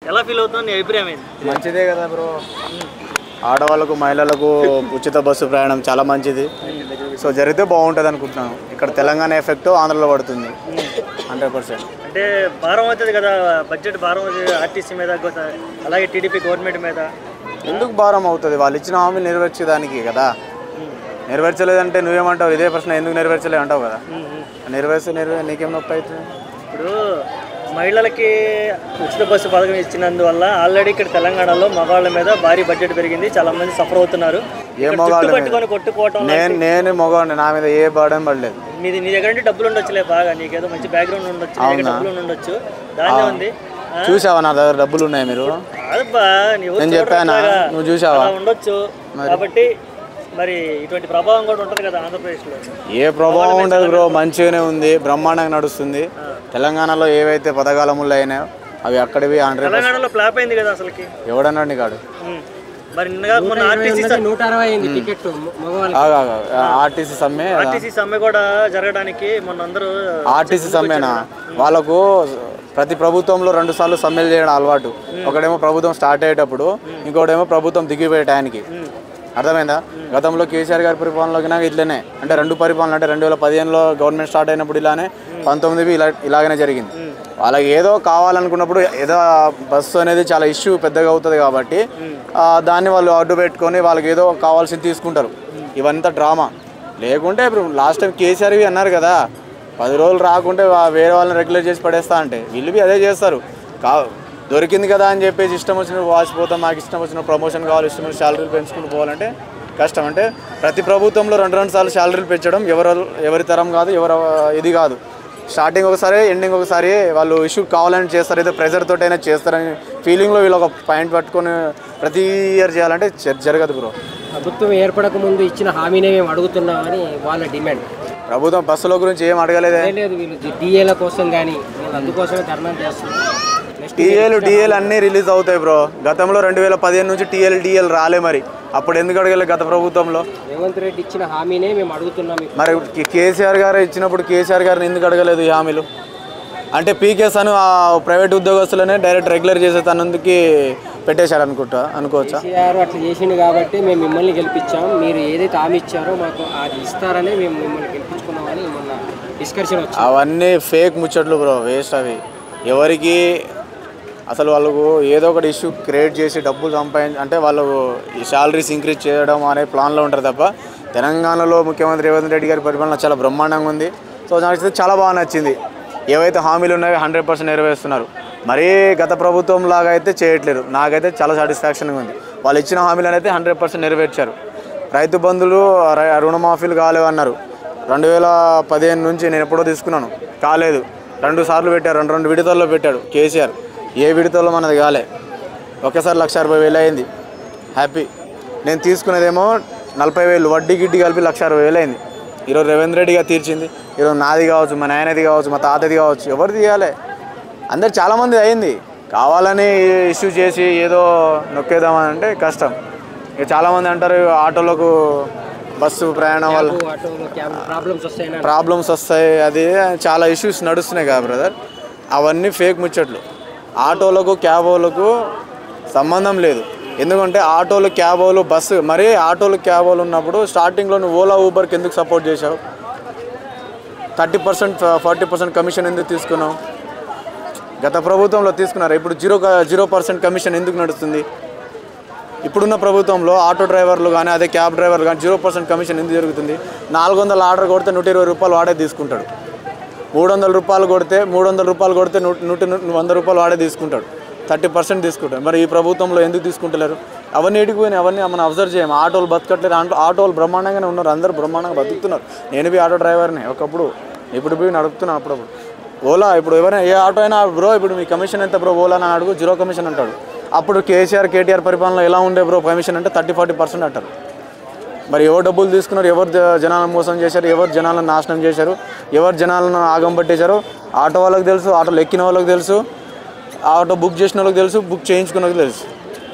ఎలా ఫీల్ అవుతున్నావు? నీ అభిప్రాయం ఏంటి? మంచిదే కదా బ్రో, ఆడవాళ్ళకు మహిళలకు ఉచిత బస్సు ప్రయాణం చాలా మంచిది. సో జరిగితే బాగుంటుంది అనుకుంటున్నాను. ఇక్కడ తెలంగాణ ఎఫెక్ట్ ఆంధ్రలో పడుతుంది 100%. అంటే భారం అవుతుంది కదా, బడ్జెట్ భారం అవుతుంది ఆర్టీసీ మీద, అలాగే టీడీపీ గవర్నమెంట్ మీద. ఎందుకు భారం అవుతుంది? వాళ్ళు ఇచ్చిన హామీలు నెరవేర్చేదానికి కదా. నెరవేర్చలేదంటే నువ్వేమంటావు? ఇదే ప్రశ్న, ఎందుకు నెరవేర్చలేదు అంటావు కదా. నీకేం నొప్పి అవుతుంది? ఇప్పుడు మహిళలకి ఉచిత బస్సు పథకం ఇచ్చినందువల్ల ఆల్రెడీ ఇక్కడ తెలంగాణలో మగవాళ్ళ మీద భారీ బడ్జెట్ పెరిగింది, చాలా మంది సఫర్ అవుతున్నారు. ఏ మగవాళ్ళు? కొట్టుకోవటం. నేను మగవాడిని, నా మీద ఏ బాధ పడలేదు. నీ దగ్గర అంటే డబ్బులు ఉండొచ్చులే, బాగా నీకేదో మంచి బ్యాక్గ్రౌండ్ ఉండొచ్చు, డబ్బులు ఉండొచ్చు, దాన్నే ఉంది. చూసావా నా దగ్గర డబ్బులు ఉన్నాయి? మీరు నేను చెప్పానా? నువ్వు చూసావా? ఉండొచ్చు. కాబట్టి మరి ఇటువంటి ప్రభావం కూడా ఉంటుంది కదా ఆంధ్రప్రదేశ్లో. ఏ ప్రభావం ఉండదు బ్రో, మంచిగానే ఉంది, బ్రహ్మాండంగా నడుస్తుంది. తెలంగాణలో ఏవైతే పథకాల ముళ్ళు అయినాయో అవి అక్కడివి. తెలంగాణలో ఫ్లాప్ అయింది కదా అసలుకి. ఎవడన్నాడు నీకాడు? మరి ఆర్టీసీ సమ్మె కూడా జరగడానికి మొన్న అందరూ ఆర్టీసీ సమ్మెనా? వాళ్ళకు ప్రతి ప్రభుత్వంలో 2 సార్లు సమ్మెలు చేయడం అలవాటు. ఒకడేమో ప్రభుత్వం స్టార్ట్ అయ్యేటప్పుడు, ఇంకోటేమో ప్రభుత్వం దిగిపోయే టైంకి. అర్థమైందా? గతంలో కేసీఆర్ గారి పరిపాలనలోకి నాకు ఇట్లనే, అంటే 2 పరిపాలన, అంటే 2015లో గవర్నమెంట్ స్టార్ట్ అయినప్పుడు ఇలానే, 19 ఇలాగనే జరిగింది. వాళ్ళకి ఏదో కావాలనుకున్నప్పుడు ఏదో బస్సు అనేది చాలా ఇష్యూ పెద్దగా అవుతుంది కాబట్టి దాన్ని వాళ్ళు అడ్డు పెట్టుకొని వాళ్ళకి ఏదో కావాల్సింది తీసుకుంటారు. ఇవంతా డ్రామా. లేకుంటే ఇప్పుడు లాస్ట్ టైం కేసీఆర్వి అన్నారు కదా, 10 రోజులు రాకుంటే వేరే వాళ్ళని రెగ్యులర్ చేసి పడేస్తా అంటే, వీళ్ళు అదే చేస్తారు. దొరికింది కదా అని చెప్పేసి ఇష్టం వచ్చినప్పుడు వాసిపోతాం, మాకు ఇష్టం వచ్చిన ప్రమోషన్ కావాలి, ఇష్టం వచ్చిన శాలరీలు పెంచుకుంటూ పోవాలంటే కష్టం. అంటే ప్రతి ప్రభుత్వంలో 2 సార్లు శాలరీలు పెంచడం ఎవరి తరం కాదు, ఇది కాదు. స్టార్టింగ్ ఒకసారి, ఎండింగ్ ఒకసారి వాళ్ళు ఇష్యూ కావాలని చేస్తారు, ఏదో ప్రెజర్ తోటైనా చేస్తారని ఫీలింగ్లో వీళ్ళు ఒక పాయింట్ పట్టుకొని ప్రతి ఇయర్ చేయాలంటే జరగదు బ్రో. ప్రభుత్వం ఏర్పడక ముందు ఇచ్చిన హామీనే మేము అడుగుతున్నామని వాళ్ళ డిమాండ్. ప్రభుత్వం బస్సుల గురించి ఏం అడగలేదే. వీళ్ళు డిఏల కోసం కానీ అందుకోసమే ధర్నా చేస్తున్నారు. టీఏలు అన్నీ రిలీజ్ అవుతాయి బ్రో. గతంలో 2015 నుంచి డిఎల్ రాలే, మరి అప్పుడు ఎందుకు అడగలేదు గత ప్రభుత్వంలో? రేవంత్ రెడ్డి ఇచ్చిన హామీనే మేము అడుగుతున్నాం. మరి కేసీఆర్ గారు ఇచ్చినప్పుడు కేసీఆర్ గారిని ఎందుకు అడగలేదు ఈ హామీలు? అంటే పీకేస్ అని ప్రైవేట్ ఉద్యోగస్తులనే డైరెక్ట్ రెగ్యులర్ చేసే తనందుకు పెట్టేశారు అనుకోవచ్చా? కేసీఆర్ అట్లా చేసిండు కాబట్టి మేము మిమ్మల్ని గెలిపించాము, మీరు ఏదైతే హామీ ఇచ్చారో మాకు అది ఇస్తారనే మేము మిమ్మల్ని గెలిపించుకున్నామని మొన్న డిస్కషన్ వచ్చింది. అవన్నీ ఫేక్ ముచ్చట్లు బ్రో, వేస్ట్ అవి. ఎవరికి అసలు వాళ్ళకు ఏదో ఒకటి ఇష్యూ క్రియేట్ చేసి డబ్బులు అంటే వాళ్ళు ఈ శాలరీస్ ఇంక్రీజ్ చేయడం అనే ప్లాన్లో ఉంటారు తప్ప, తెలంగాణలో ముఖ్యమంత్రి రేవంత్ రెడ్డి గారి పరిపాలన చాలా బ్రహ్మాండంగా ఉంది. సో నాకు చాలా బాగా నచ్చింది. ఏవైతే హామీలు ఉన్నాయో 100% నెరవేరుస్తున్నారు. మరీ గత ప్రభుత్వం లాగా అయితే చేయట్లేరు. నాకైతే చాలా సాటిస్ఫాక్షన్గా ఉంది. వాళ్ళు ఇచ్చిన హామీలు అయితే 100% నెరవేర్చారు. రైతు బంధులు, రుణమాఫీలు కాలేవన్నారు. 2015 నుంచి నేను ఎప్పుడో తీసుకున్నాను, కాలేదు. 2 సార్లు పెట్టారు, 2 విడతల్లో పెట్టాడు కేసీఆర్. ఏ విడతల్లో మనది కాలే. ఒకేసారి 1,60,000 అయింది. హ్యాపీ. నేను తీసుకునేదేమో 40,000, వడ్డీ గిడ్డి కలిపి 1,60,000 అయింది. ఈరోజు రేవంత్ రెడ్డి గారు తీర్చింది. ఈరోజు నాది కావచ్చు, మా నాయనది కావచ్చు, మా తాతది కావచ్చు, ఎవరు తీయాలి? అందరు చాలామంది అయింది. కావాలని ఇష్యూ చేసి ఏదో నొక్కేద్దామని అంటే కష్టం. ఇక చాలామంది అంటారు ఆటోలకు బస్సు ప్రయాణం వల్ల ప్రాబ్లమ్స్ వస్తాయి, అది చాలా ఇష్యూస్ నడుస్తున్నాయి కదా బ్రదర్. అవన్నీ ఫేక్ ముచ్చట్లు. ఆటోలకు క్యాబోలకు సంబంధం లేదు. ఎందుకంటే ఆటోలు క్యాబోలు బస్సు, మరి ఆటోలు క్యాబోలు ఉన్నప్పుడు స్టార్టింగ్లో నువ్వు ఓలా ఊబర్కి ఎందుకు సపోర్ట్ చేసావు? 30% 40% కమిషన్ ఎందుకు తీసుకున్నావు? గత ప్రభుత్వంలో తీసుకున్నారు. ఇప్పుడు 0% కమిషన్ ఎందుకు నడుస్తుంది? ఇప్పుడున్న ప్రభుత్వంలో ఆటో డ్రైవర్లు కానీ అదే క్యాబ్ డ్రైవర్లు కానీ 0% కమిషన్ ఎందుకు జరుగుతుంది? 400 ఆర్డర్ కొడితే 120 రూపాయలు వాడే తీసుకుంటాడు. 300 రూపాయలు కొడితే 100 రూపాయలు వాడే తీసుకుంటాడు. 30% తీసుకుంటాడు. మరి ఈ ప్రభుత్వంలో ఎందుకు తీసుకుంటలేరు? అవన్నీ ఎడిగిపోయినాయి. అవన్నీ మనం అబ్జర్వ్ చేయము. ఆటోలు బతకట్లేదు. ఆటోలు బ్రహ్మాండంగానే ఉన్నారు, అందరూ బ్రహ్మాండంగా బతుకుతున్నారు. నేను ఆటో డ్రైవర్ని ఒకప్పుడు, ఇప్పుడు నడుపుతున్నాను అప్పుడప్పుడు. ఓలా ఇప్పుడు ఎవరైనా ఏ ఆటో అయినా బ్రో ఇప్పుడు మీ కమిషన్ ఎంత బ్రో ఓలా అని అడుగు, 0 కమిషన్ అంటాడు. అప్పుడు కేటీఆర్ పరిపాలన ఎలా ఉండే బ్రో కమిషన్ అంటే 30-40% అంటారు. మరి ఎవరు డబ్బులు తీసుకున్నారు, ఎవరు జనాలను మోసం చేశారు, ఎవరు జనాలను నాశనం చేశారు, ఎవరు జనాలను ఆగం పట్టేశారు ఆటో వాళ్ళకి తెలుసు, ఆటోలు ఎక్కిన వాళ్ళకి తెలుసు, ఆటో బుక్ చేసిన వాళ్ళకి తెలుసు, బుక్ చేయించుకున్న వాళ్ళకి తెలుసు.